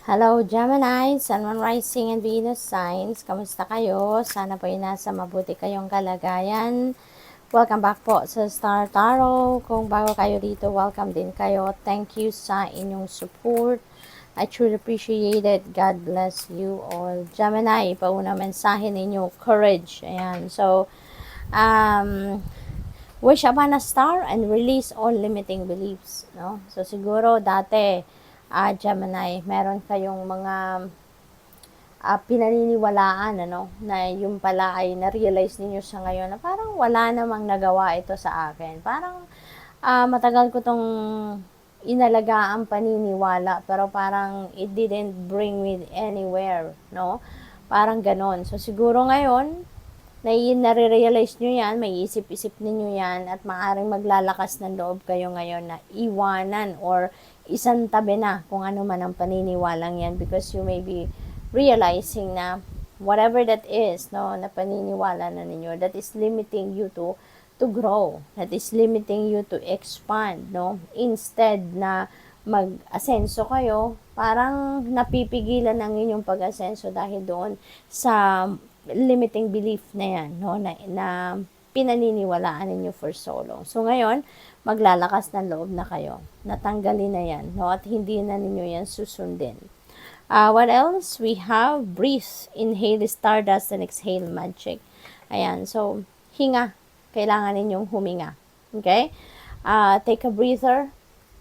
Hello Gemini, Sun, Moon, Rising, and Venus signs. Kamusta kayo? Sana po ay nasa mabuti kayong kalagayan. Welcome back po sa Star Tarot. Kung bago kayo dito, welcome din kayo. Thank you sa inyong support. I truly appreciate it. God bless you all. Gemini, pauna mensahe ninyo, courage. Ayan. So, wish upon a star and release all limiting beliefs. No? So, siguro dati, Gemini, meron kayong mga pinaniniwalaan, na yung pala ay na-realize ninyo sa ngayon na parang wala namang nagawa ito sa akin. Parang matagal ko tong inalagaan paniniwala, pero parang it didn't bring me anywhere, no? Parang ganon. So, siguro ngayon, nare-realize nyo yan, may isip-isip ninyo yan, at maaaring maglalakas ng loob kayo ngayon na iwanan or isang tabi na kung ano man ang paniniwalang yan, because you may be realizing na whatever that is, no, na paniniwala na ninyo, that is limiting you to grow, that is limiting you to expand, no, instead na mag-asenso kayo, parang napipigilan ang inyong pag-asenso dahil doon sa limiting belief na yan, no, na pinaniniwalaan ninyo for so long. So ngayon, maglalakas ng loob na kayo. Natanggalin na yan, no, at hindi na ninyo yan susundin. What else? We have breathe, inhale stardust, and exhale magic. Ayan, so hinga. Kailangan ninyong huminga. Okay? Take a breather.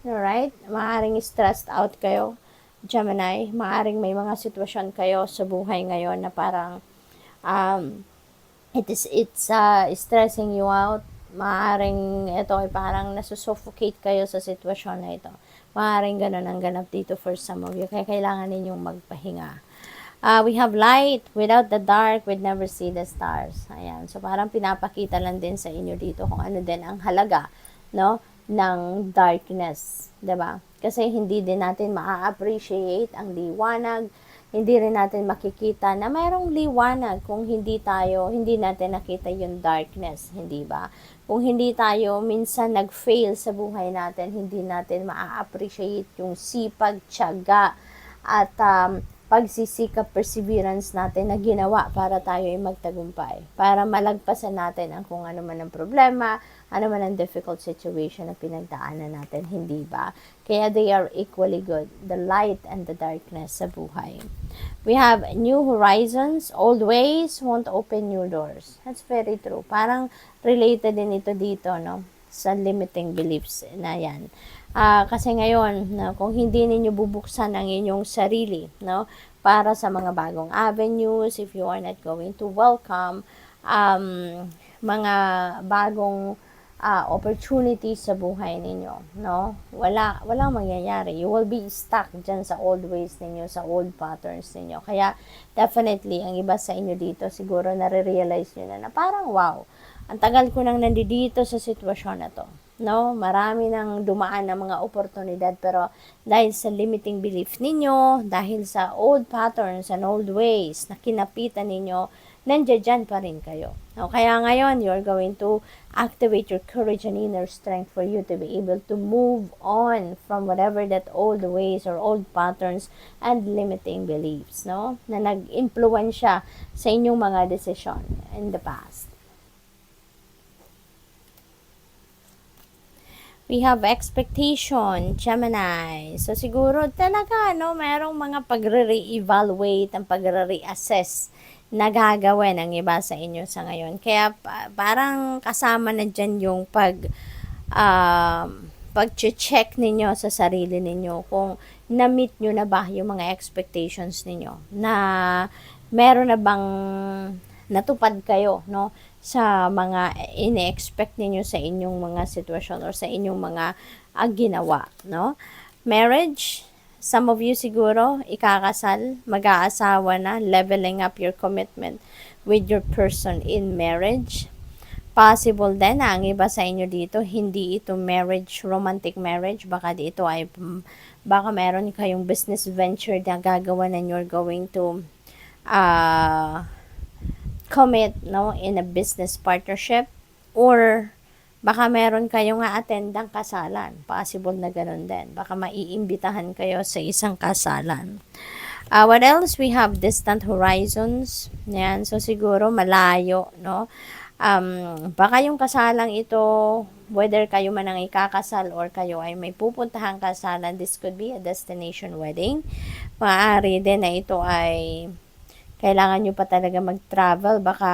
Alright? Maaring stressed out kayo, Gemini. Maaring may mga sitwasyon kayo sa buhay ngayon na parang it's stressing you out. Maaring ito ay parang nasusuffocate kayo sa sitwasyon na ito. Maaring ganun ang ganap dito for some of you. Kaya kailangan ninyong magpahinga. We have light. Without the dark, we'd never see the stars. Ayan. So, parang pinapakita lang din sa inyo dito kung ano din ang halaga, no, ng darkness. Diba? Kasi hindi din natin maa-appreciate ang liwanag. Hindi rin natin makikita na mayroong liwanag kung hindi natin nakita yung darkness. Hindi ba? Kung hindi tayo minsan nag-fail sa buhay natin, hindi natin maa-appreciate yung sipag, tiyaga, at pagsisikap, perseverance natin na ginawa para tayo ay magtagumpay. Para malagpasan natin ang kung ano man ang problema, ano man ang difficult situation na pinagdaanan natin, hindi ba? Kaya they are equally good, the light and the darkness sa buhay. We have new horizons, old ways won't open new doors. That's very true. Parang related din ito dito, no? Sa limiting beliefs na yan. Kasi ngayon, no, kung hindi ninyo bubuksan ang inyong sarili, no, para sa mga bagong avenues, if you are not going to welcome mga bagong opportunities sa buhay ninyo, no, walang mangyayari. You will be stuck dyan sa old ways ninyo, sa old patterns ninyo. Kaya definitely ang iba sa inyo dito siguro nare-realize nyo na parang wow, ang tagal ko nang nandito sa sitwasyon na to, no? Marami nang dumaan ng mga oportunidad, pero dahil sa limiting belief ninyo, dahil sa old patterns and old ways na kinapitan ninyo, nandiyan pa rin kayo. No? Kaya ngayon, you're going to activate your courage and inner strength for you to be able to move on from whatever that old ways or old patterns and limiting beliefs, no? Na nag-impluwensya sa inyong mga desisyon in the past. We have expectation, Gemini. So, siguro talaga, no, merong mga pagre-re-evaluate, ang pagre-reassess na gagawin ang iba sa inyo sa ngayon. Kaya, parang kasama na dyan yung pag-check ninyo sa sarili ninyo kung na-meet nyo na ba yung mga expectations ninyo. Na meron na bang natupad kayo, no, sa mga ine-expect ninyo sa inyong mga sitwasyon or sa inyong mga ginawa, no? Marriage, some of you siguro ikakasal, mag-aasawa na, leveling up your commitment with your person in marriage. Possible din na ang iba sa inyo dito, hindi ito marriage, romantic marriage, baka dito ay baka meron kayong business venture na gagawa and you're going to commit, no, in a business partnership, or Baka meron kayong attendang kasalan. Possible na ganun din. Baka maiimbitahan kayo sa isang kasalan. What else? We have distant horizons. Yan. So, siguro malayo, no? Baka yung kasalang ito, whether kayo man ang ikakasal or kayo ay may pupuntahang kasalan, this could be a destination wedding. Maaari din na ito ay kailangan nyo pa talaga mag-travel. Baka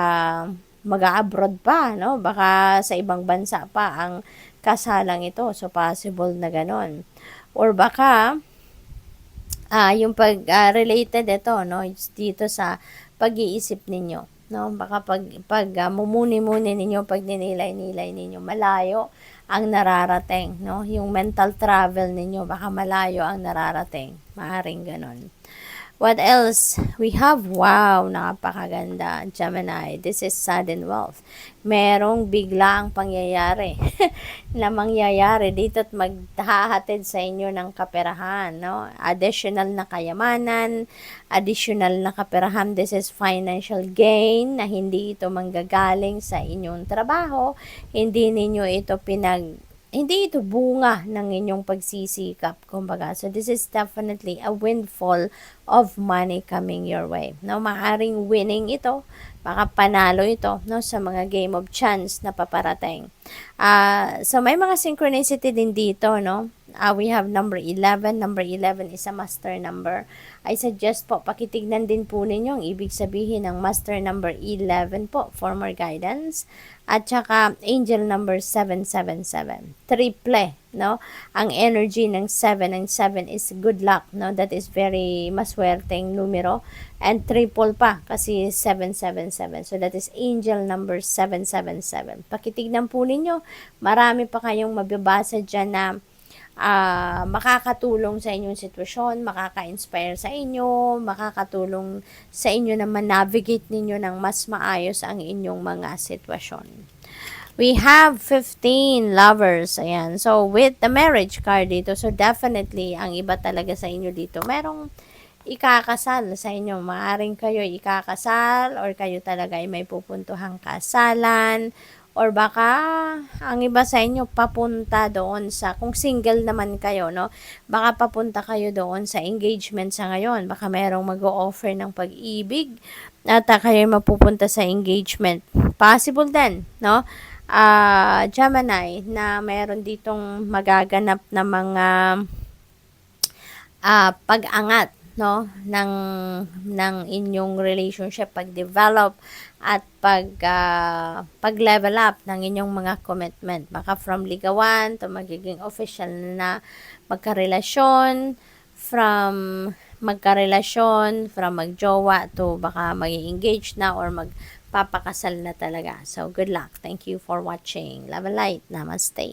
mag-abroad pa, no? Baka sa ibang bansa pa ang kasalang ito. So, possible na ganon. Or baka, yung related ito, no? Dito sa pag-iisip ninyo, no? Baka mumuni-muni ninyo, pag ninilay-nilay ninyo, malayo ang nararating, no? Yung mental travel ninyo, baka malayo ang nararating. Maaring ganon. What else? We have, wow, napakaganda, Gemini. This is sudden wealth. Merong bigla ang pangyayari na mangyayari dito at maghahatid sa inyo ng kaperahan, no? Additional na kayamanan, additional na kaperahan. This is financial gain na hindi ito manggagaling sa inyong trabaho. Hindi ito bunga ng inyong pagsisikap, kumbaga. So, this is definitely a windfall of money coming your way. No, maaring winning ito, baka panalo ito, no, sa mga game of chance na paparating. So, may mga synchronicity din dito, no. We have number 11. Number 11 is a master number. I suggest po, pakitignan din po ninyo ang ibig sabihin ng master number 11 po for more guidance. At saka, angel number 777. Triple, no? Ang energy ng 7 and 7 is good luck, no? That is very maswerteng numero. And triple pa, kasi 777. So, that is angel number 777. Pakitignan po ninyo, marami pa kayong mababasa dyan na makakatulong sa inyong sitwasyon, makaka-inspire sa inyo, makakatulong sa inyo na ma-navigate ninyo ng mas maayos ang inyong mga sitwasyon. We have 15 lovers. Ayan. So, with the marriage card dito, so definitely, ang iba talaga sa inyo dito, merong ikakasal sa inyo. Maaring kayo ikakasal or kayo talaga ay may pupuntuhang kasalan. Or baka ang iba sa inyo papunta doon sa, kung single naman kayo, no? Baka papunta kayo doon sa engagement sa ngayon. Baka merong mag-o-offer ng pag-ibig at kayo mapupunta sa engagement. Possible din, no? Gemini, na meron ditong magaganap na mga pag-angat, no, ng inyong relationship, pag-develop at pag-level up ng inyong mga commitment. Baka from ligawan to magiging official na magkarelasyon, from magjowa to baka mag-engage na or magpapakasal na talaga. So, good luck. Thank you for watching. Love and light. Namaste.